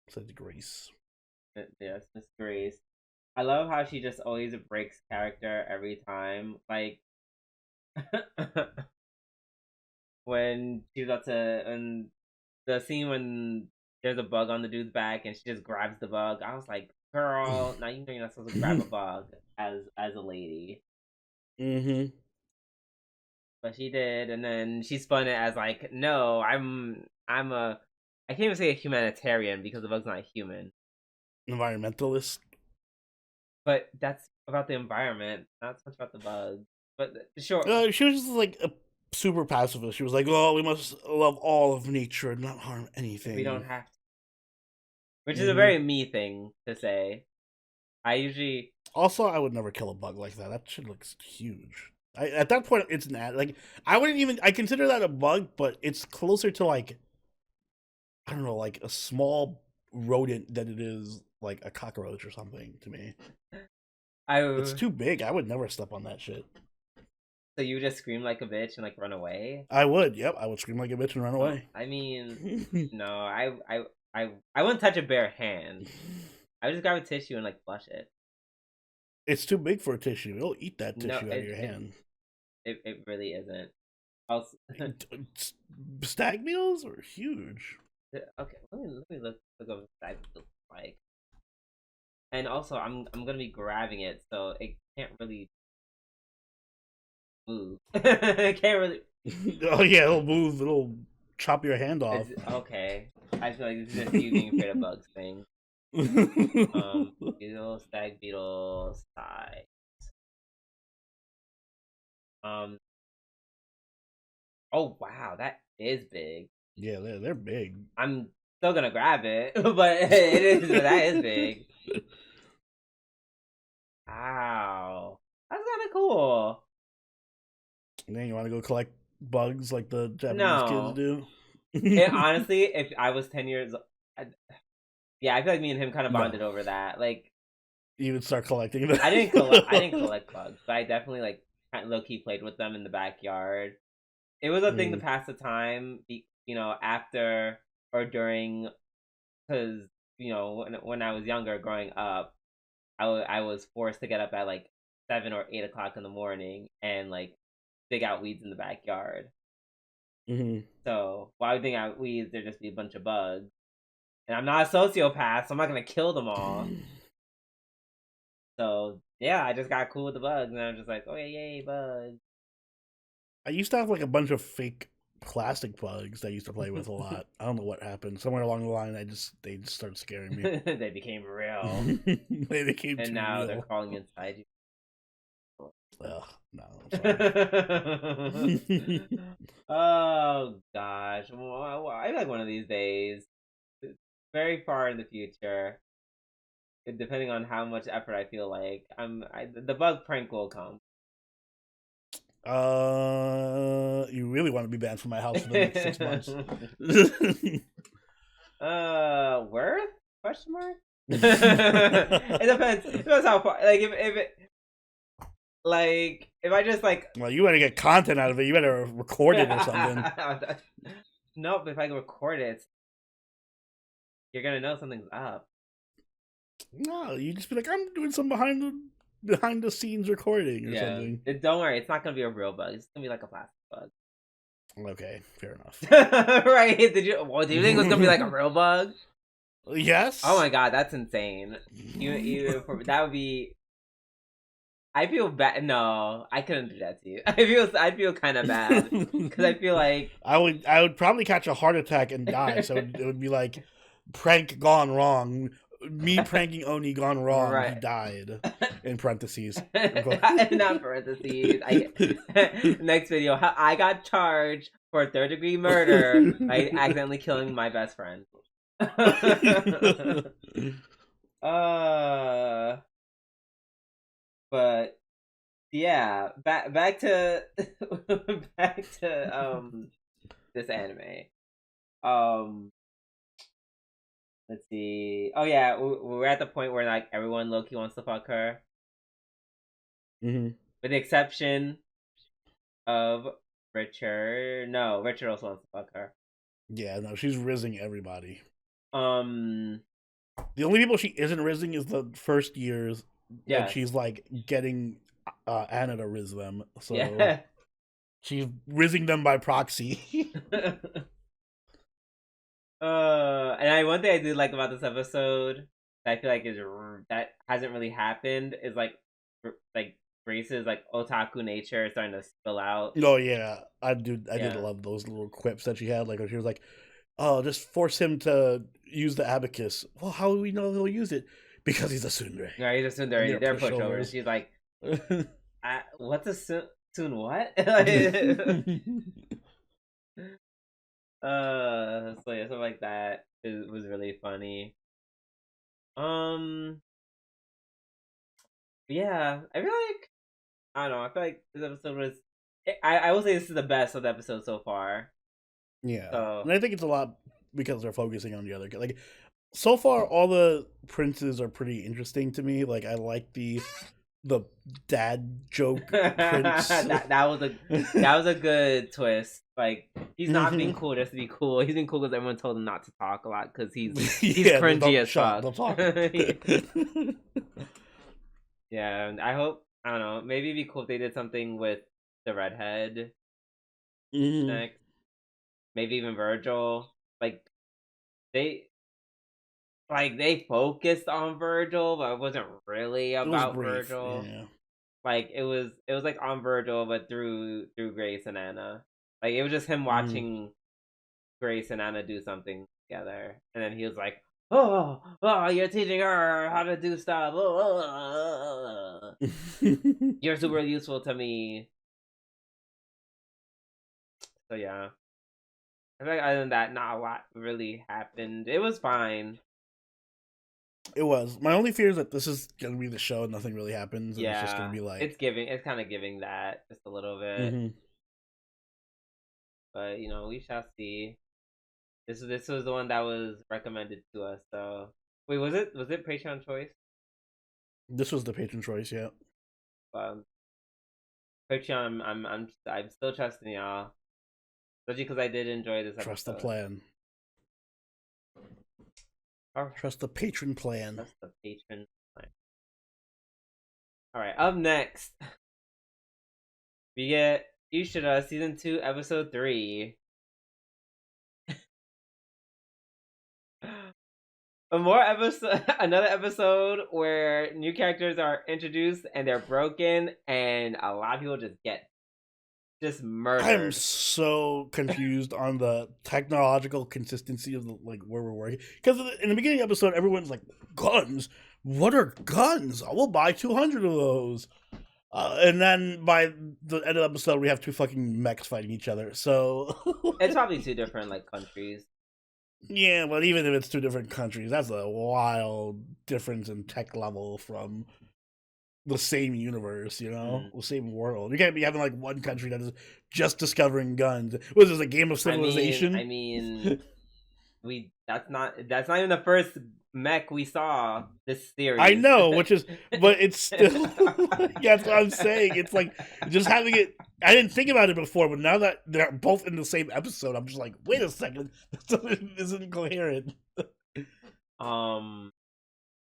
Besides Grace. Yes, Miss Grace. I love how she just always breaks character every time. Like when she's about to, and the scene when there's a bug on the dude's back and she just grabs the bug. I was like, girl, now you know you're not supposed to grab a bug as a lady. But she did, and then she spun it as like, no, I can't even say a humanitarian because the bug's not human. Environmentalist. But that's about the environment, not so much about the bug. But sure. She was just like a super pacifist. She was like, "Oh, we must love all of nature and not harm anything. We don't have to." Which is a very me thing to say. I would never kill a bug like that. That shit looks huge. At that point, it's not like I consider that a bug, but it's closer to like, I don't know, like a small rodent than it is like a cockroach or something to me. It's too big. I would never step on that shit. So you would just scream like a bitch and like run away? I would. Yep, I would scream like a bitch and run away. I mean, no, I wouldn't touch a bare hand. I would just grab a tissue and like flush it. It's too big for a tissue. It'll eat that tissue out of your hand. It really isn't. Also, stag beetles are huge. Okay, let me look over stag beetles like. And also, I'm gonna be grabbing it, so it can't really move. It can't really. Oh yeah, it'll move. It'll chop your hand off. Okay, I feel like this is a you being afraid of bugs thing. Beetle, stag beetle, size. Oh wow, that is big. Yeah, they're big. I'm still gonna grab it, but that is big. Wow, that's kind of cool. And then you want to go collect bugs like the Japanese kids do? And honestly, if I was 10 years old, I feel like me and him kind of bonded over that. Like, you would start collecting them. I didn't collect bugs, but I definitely like low key played with them in the backyard. It was a thing to pass the time, after or during, because when I was younger, growing up, I was forced to get up at like 7 or 8 o'clock in the morning and like dig out weeds in the backyard. So while I dig out weeds, there'd just be a bunch of bugs, and I'm not a sociopath, so I'm not gonna kill them all. So yeah, I just got cool with the bugs, and I'm just like, oh yeah, yay, bugs. I used to have like a bunch of fake plastic bugs that I used to play with a lot. I don't know what happened. Somewhere along the line, they just started scaring me. They became real. They became and too now real. they're crawling inside you. Ugh, no, I'm sorry. Oh gosh, well, I like one of these days, very far in the future, depending on how much effort I feel like. The bug prank will come. You really want to be banned from my house for the next 6 months? Worth? Question mark. It depends. It depends how far. Like if it. Like if I just like. Well, you better get content out of it. You better record it or something. No, but if I record it, you're gonna know something's up. No, you just be like, I'm doing some behind the scenes recording or something. Don't worry, it's not gonna be a real bug. It's gonna be like a plastic bug. Okay, fair enough. Right? Do you think it was gonna be like a real bug? Yes. Oh my god, that's insane. That would be. I feel bad. No, I couldn't do that to you. I feel kind of bad because I feel like I would probably catch a heart attack and die. So it would be like prank gone wrong. Me pranking Oni gone wrong. Right. He died. In parentheses. Not parentheses. Next video. I got charged for 3rd-degree murder by accidentally killing my best friend. But yeah, back to this anime. Let's see. Oh yeah, we're at the point where like everyone low-key wants to fuck her. Mm-hmm. With the exception of Richard. No, Richard also wants to fuck her. Yeah, no, she's rizzing everybody. The only people she isn't rizzing is the first years. Yeah, she's like getting Anna to rizz them. So yeah. She's rizzing them by proxy. And one thing I do like about this episode that I feel like that hasn't really happened is like Grace's like otaku nature is starting to spill out. Oh yeah, I did love those little quips that she had. Like she was like, "Oh, just force him to use the abacus." Well, how do we know he'll use it? Because he's a tsundere. Yeah, he's a tsundere. They're pushovers. She's like, what's a soon what? So yeah, something like that was really funny. Yeah, I feel like I don't know. I feel like this episode was. I will say this is the best of the episode so far. Yeah, so. And I think it's a lot because they're focusing on the other. Like, so far, all the princes are pretty interesting to me. Like, I like the dad joke prince. that was a good twist. Like, he's not being cool just to be cool. He's being cool because everyone told him not to talk a lot because he's cringy as fuck. Yeah, and I hope, I don't know, maybe it'd be cool if they did something with the redhead next. Maybe even Virgil. Like they focused on Virgil, but it wasn't really about Virgil. Yeah. Like it was like on Virgil, but through Grace and Anna. Like it was just him watching Grace and Anna do something together, and then he was like, "Oh, you're teaching her how to do stuff. You're super useful to me." So yeah, I feel like other than that, not a lot really happened. It was fine. It was. My only fear is that this is gonna be the show and nothing really happens. And it's just gonna be like it's kind of giving that just a little bit. But we shall see. This was the one that was recommended to us. So wait, was it Patreon choice? This was the patron choice, yeah. Patreon, I'm still trusting y'all, especially because I did enjoy this episode. Trust the plan. Trust the patron plan. Trust the patron plan. All right, up next, we get Ishura Season 2, Episode 3. more episode, another episode where new characters are introduced and they're broken, and a lot of people just murdered. I'm so confused on the technological consistency of where we're working. Because in the beginning episode, everyone's like, guns? What are guns? I will buy 200 of those. And then by the end of the episode, we have two fucking mechs fighting each other. So it's probably two different countries. Yeah, but even if it's two different countries, that's a wild difference in tech level from the same universe, the same world. You can't be having one country that is just discovering guns. Was this a game of civilization? I mean that's not even the first mech we saw this series. I know, but it's still that's what I'm saying. It's just having it. I didn't think about it before, but now that they're both in the same episode, I'm just like, wait a second, this isn't coherent.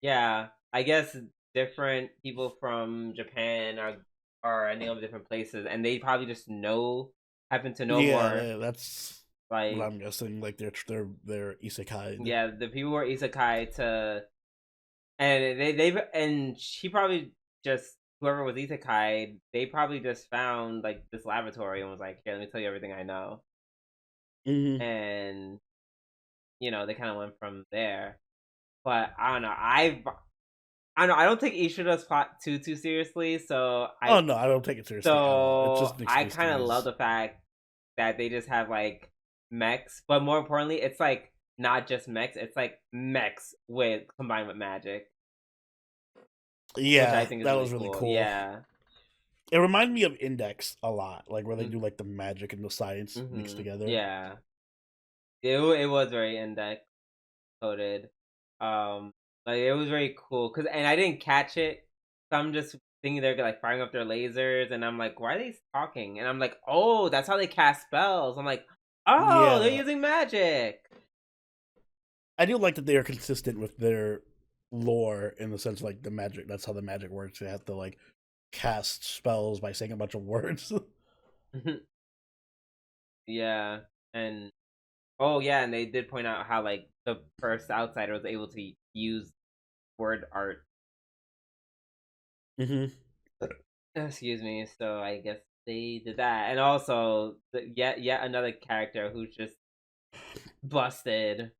Yeah, I guess different people from Japan are ending up in different places, and they probably just happen to know more. Yeah, that's what I'm guessing. They're isekai. Yeah, the people were isekai to, and and she probably just, whoever was isekai, they probably just found this laboratory and was like, "Here, let me tell you everything I know." Mm-hmm. And they kind of went from there. But I don't know. I don't take Ishura's plot too seriously. So I don't take it seriously. So I kind of love the fact that they just have mechs, but more importantly, it's not just mechs. It's mechs combined with magic. Yeah, I think that was really cool. Yeah, it reminded me of Index a lot, where they do the magic and the science mixed together. Yeah, it was very Index coded. It was very cool and I didn't catch it, so I'm just thinking they're firing up their lasers, and I'm like, why are they talking? And I'm like, oh, that's how they cast spells. I'm like, oh, yeah. They're using magic. I do like that they are consistent with their lore in the sense the magic. That's how the magic works. They have to cast spells by saying a bunch of words. Yeah, and and they did point out how the first outsider was able to use word art. Excuse me. So I guess they did that, and also yet another character who's just busted.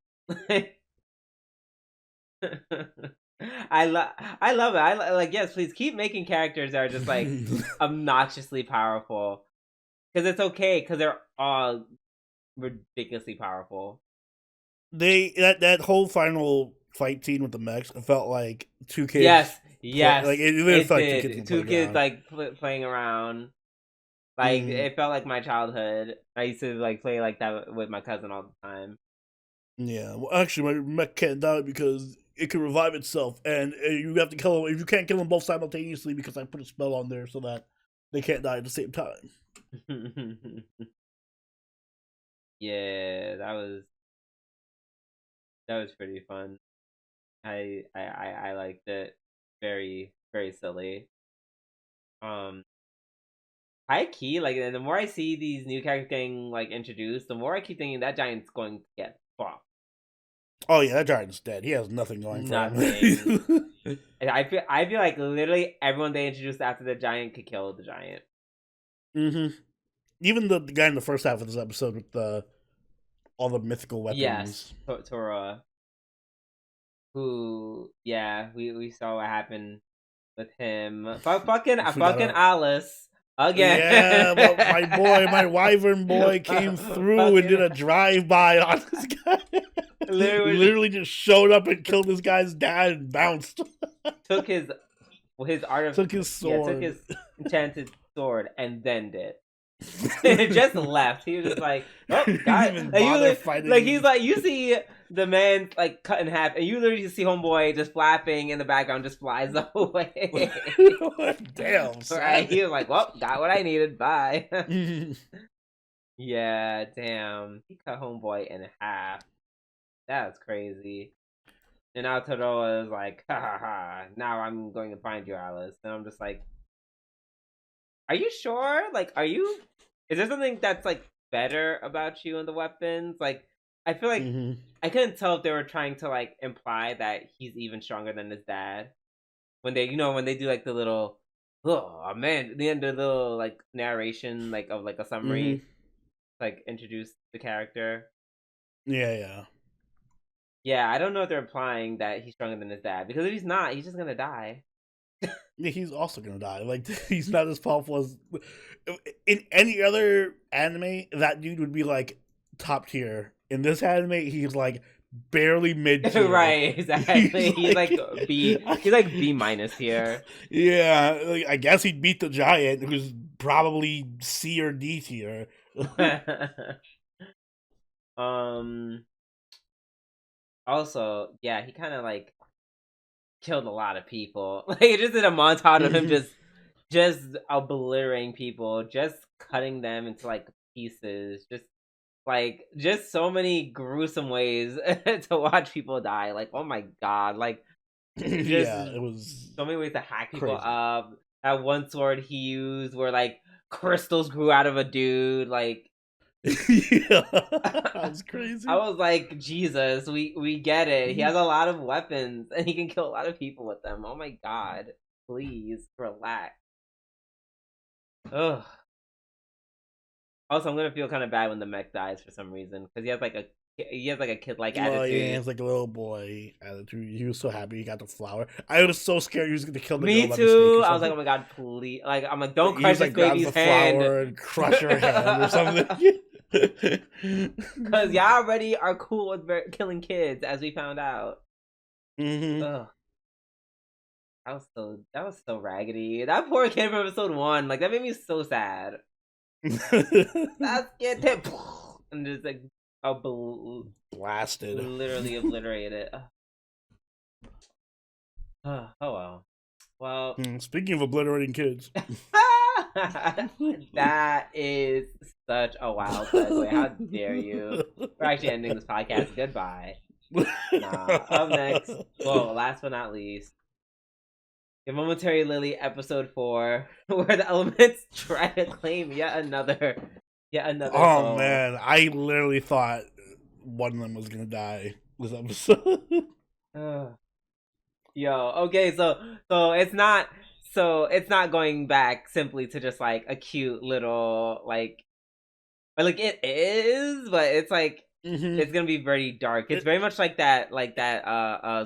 I love it. I yes, please keep making characters that are just obnoxiously powerful, because it's okay, because they're all ridiculously powerful. That whole final fight scene with the mechs, it felt like two kids. Yes, it felt like two kids playing around. It felt like my childhood. I used to play that with my cousin all the time. Yeah, well, actually, my mech can't die because it can revive itself, and you have to kill them. If you can't kill them both simultaneously, because I put a spell on there so that they can't die at the same time. Yeah, that was pretty fun. I liked it. Very, very silly. High key, and the more I see these new characters getting introduced, the more I keep thinking that giant's going to get fucked. Oh yeah, that giant's dead. He has nothing going for him. I feel like literally everyone they introduced after the giant could kill the giant. Even the guy in the first half of this episode with all the mythical weapons. Yes, Tora. Who? Yeah, we saw what happened with him. Fucking Alice. Again. Yeah, but my wyvern boy came through and did a drive-by on this guy. Literally just showed up and killed this guy's dad and bounced. Took his art of... Took his sword. Yeah, took his enchanted sword and then did. Just left. He was just like, oh, God. He's like, you see the man cut in half, and you literally just see homeboy just flapping in the background, just flies away. Damn. Right? He was like, well, got what I needed. Bye. Yeah, damn. He cut homeboy in half. That's crazy. And now Toroa is like, ha ha ha. Now I'm going to find you, Alice. And I'm just like, are you sure? Is there something that's better about you and the weapons? I feel like I couldn't tell if they were trying to like imply that he's even stronger than his dad when they, when they do like the little, oh man, the end of the little like narration like of like a summary, like introduce the character. Yeah. Yeah, I don't know if they're implying that he's stronger than his dad, because if he's not, he's just gonna die. Yeah, he's also gonna die. Like, he's not as powerful as in any other anime. That dude would be like top tier. In this anime, he's like barely mid tier. Right, exactly. He's like B. He's like B minus here. Yeah, like, I guess he'd beat the giant, who's probably C or D tier. Also, yeah, he kind of like killed a lot of people. Like, it just did a montage of him just obliterating people, just cutting them into like pieces, just so many gruesome ways to watch people die. Like, oh my god, like yeah, it was so many ways to hack people crazy. up. That one sword he used where like crystals grew out of a dude, like yeah, that was crazy. I was like, Jesus, we get it. He has a lot of weapons and he can kill a lot of people with them. Oh my god, please relax. Ugh. Also, I'm gonna feel kind of bad when the mech dies for some reason because he has like a kid like attitude. Yeah, it's like a little boy attitude. He was so happy he got the flower. I was so scared he was going to kill the girl. Me too. I was like, oh my god, please! Like, I'm like, don't crush this baby's hand. Flower and crush her hand or something. Because y'all already are cool with killing kids, as we found out. Ugh. That was so raggedy. That poor kid from episode 1, like that made me so sad. That's it, and just like blasted, literally obliterated. Oh well. Well, speaking of obliterating kids, that is such a wild segue. How dare you? We're actually ending this podcast. Goodbye. Nah. Up next, well, last but not least, the Momentary Lily episode 4, where the elements try to claim yet another Oh soul. Man, I literally thought one of them was gonna die this episode. Yo, okay, so it's not going back simply to just like a cute little like it is, but it's like it's gonna be very dark. It's very much like that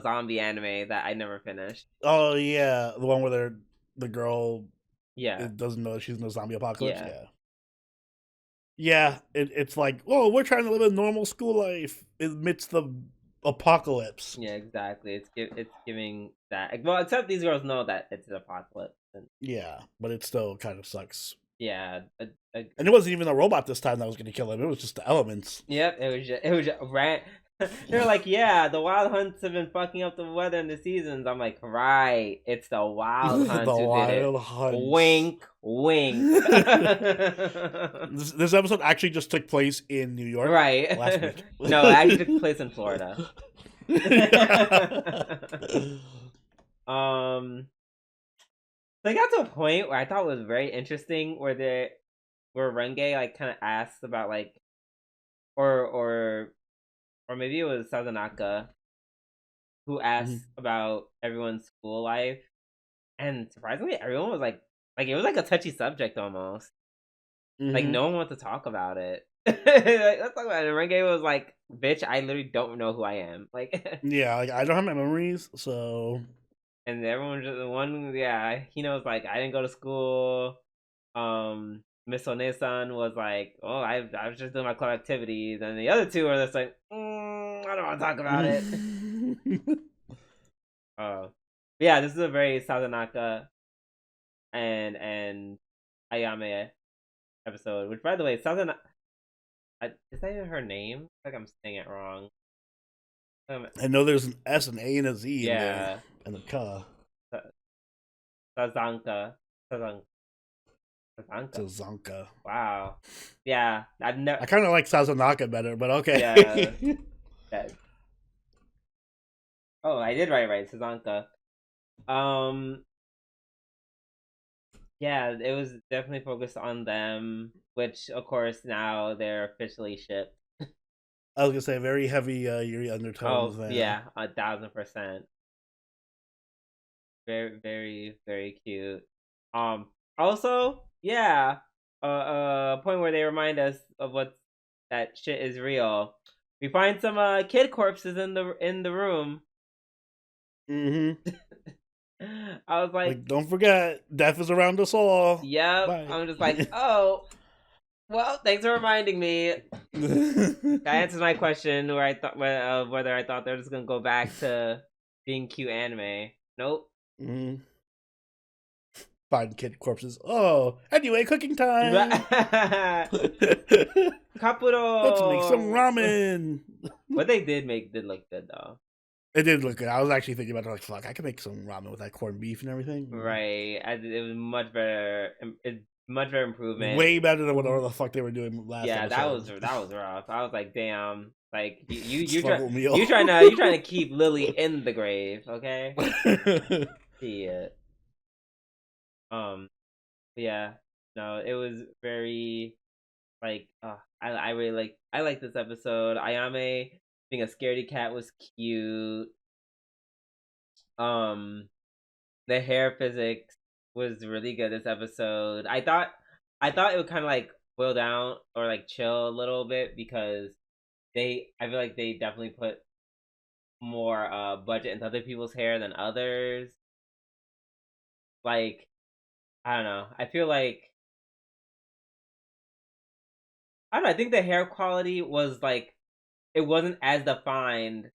zombie anime that I never finished. Oh yeah, the one where the girl doesn't know she's in a zombie apocalypse. Yeah, it's like, oh, we're trying to live a normal school life amidst the apocalypse. Yeah, exactly. It's giving that. Well, except these girls know that it's an apocalypse. Yeah, but it still kind of sucks. Yeah, and it wasn't even a robot this time that was going to kill him. It was just the elements. Yep, it was just They're like, yeah, the wild hunts have been fucking up the weather and the seasons. I'm like, right, it's the wild hunts who did it. Wink, wink. This episode actually just took place in New York, right? Last week. No, it actually took place in Florida. They got to a point where I thought was very interesting, where Renge like kind of asked about like, or maybe it was Sazanaka who asked about everyone's school life, and surprisingly, everyone was like it was like a touchy subject almost. Like no one wanted to talk about it. Like, let's talk about it. Renge was like, "Bitch, I literally don't know who I am." Like, yeah, like I don't have my memories, so. And everyone just he knows like I didn't go to school. Miss One-san was like, "Oh, I was just doing my club activities," and the other two are just like, "I don't want to talk about it." Yeah, this is a very Sazanaka and Ayame episode. Which, by the way, Sazanaka is that even her name? I think I'm saying it wrong. I know there's an S, an A, and a Z in there, and a K. Sazanka. Sazanka. Wow. Yeah, I kind of like Sazanaka better, but okay. Yeah. Oh, I did write right, Sazanka. Yeah, it was definitely focused on them, which of course now they're officially shipped. I was gonna say very heavy Yuri undertones. Oh yeah, 1,000%. Very, very, very cute. Also, yeah, point where they remind us of what that shit is real. We find some kid corpses in the room. Mm-hmm. I was like, don't forget, death is around us all. Yep. Bye. I'm just like, oh, well, thanks for reminding me. That answers my question where I thought whether I thought they were just gonna go back to being cute anime. Nope. Mm-hmm. Find kid corpses. Oh, anyway, cooking time. Kapuro. Let's make some ramen. What they did look good though. It did look good. I was actually thinking about it, like, fuck, I could make some ramen with that corned beef and everything. Right. It was much better. Much better improvement. Way better than whatever the fuck they were doing last. Yeah, episode. that was rough. I was like, damn. Like you trying to keep Lily in the grave, okay? Yeah. Yeah. No, it was very like I really like this episode. Ayame being a scaredy cat was cute. The hair physics was really good this episode. I thought it would kind of like boil down or like chill a little bit because I feel like they definitely put more budget into other people's hair than others. Like, I don't know. I feel like I don't know, I think the hair quality was like it wasn't as defined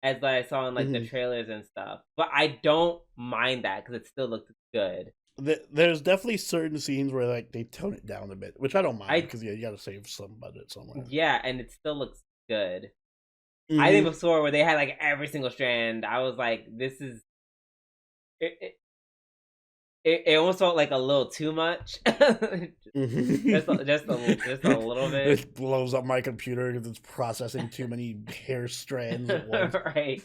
as I saw in like the trailers and stuff. But I don't mind that because it still looked good. There's definitely certain scenes where like they tone it down a bit, which I don't mind because you got to save some budget somewhere. Yeah, and it still looks good. I think before where they had like every single strand, I was like, this is it almost felt like a little too much. just a little bit. It blows up my computer because it's processing too many hair strands at once. Right.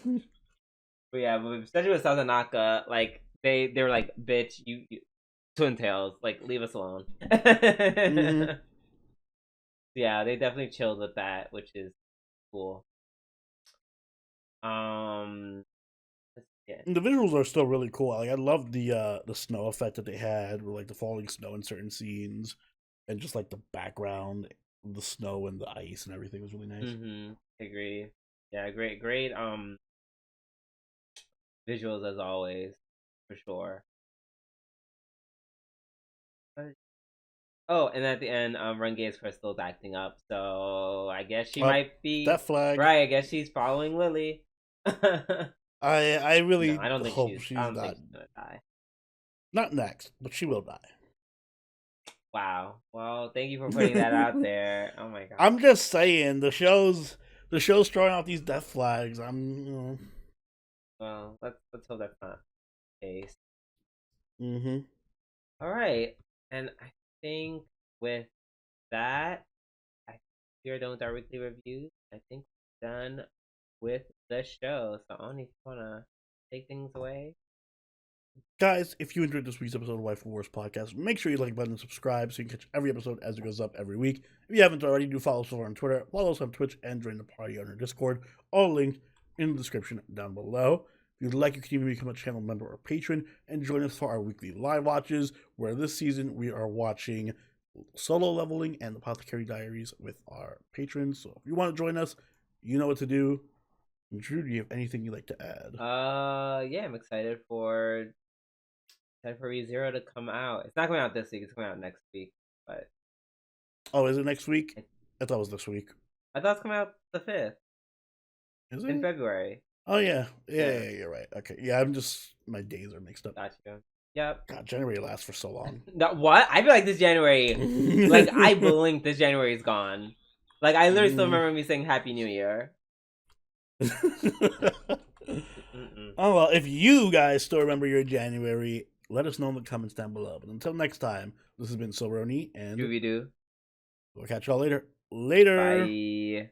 But yeah, especially with Sazanaka, like they were like, bitch, you Twin Tails, like leave us alone. Yeah, they definitely chilled with that, which is cool. Yeah. The visuals are still really cool. Like I love the snow effect that they had, with like the falling snow in certain scenes, and just like the background, the snow and the ice and everything was really nice. Agree. Yeah, great visuals as always, for sure. Oh, and at the end, Renge's Crystal's acting up, so I guess she might be that flag. Right, I guess she's following Lily. I really I don't think hope she's gonna die. Not next, but she will die. Wow. Well, thank you for putting that out there. Oh my god. I'm just saying the show's throwing out these death flags. Well, let's hope that's not the case. All right, and I think with that, we're done with our weekly reviews. I think we're done with the show. So, Oni, if you wanna take things away. Guys, if you enjoyed this week's episode of Waifu Wars Podcast, make sure you like the button and subscribe so you can catch every episode as it goes up every week. If you haven't already, do follow us over on Twitter, follow us on Twitch, and join the party on our Discord. All linked in the description down below. If you'd like, you can even become a channel member or patron and join us for our weekly live watches, where this season we are watching Solo Leveling and Apothecary Diaries with our patrons. So if you want to join us, you know what to do. Drew, do you have anything you'd like to add? Yeah, I'm excited for ReZero to come out. It's not coming out this week, it's coming out next week. But oh, is it next week? I thought it was this week. I thought it's coming out the 5th. Is it? In February. Oh yeah, you're right. Okay, yeah, my days are mixed up. Gotcha. Yep. God, January lasts for so long. No, what? I feel like this January, like I blinked, this January is gone. Like I literally still remember me saying Happy New Year. Oh well, if you guys still remember your January, let us know in the comments down below. But until next time, this has been Soberoni and Doobie-doo. We'll catch y'all later. Later. Bye.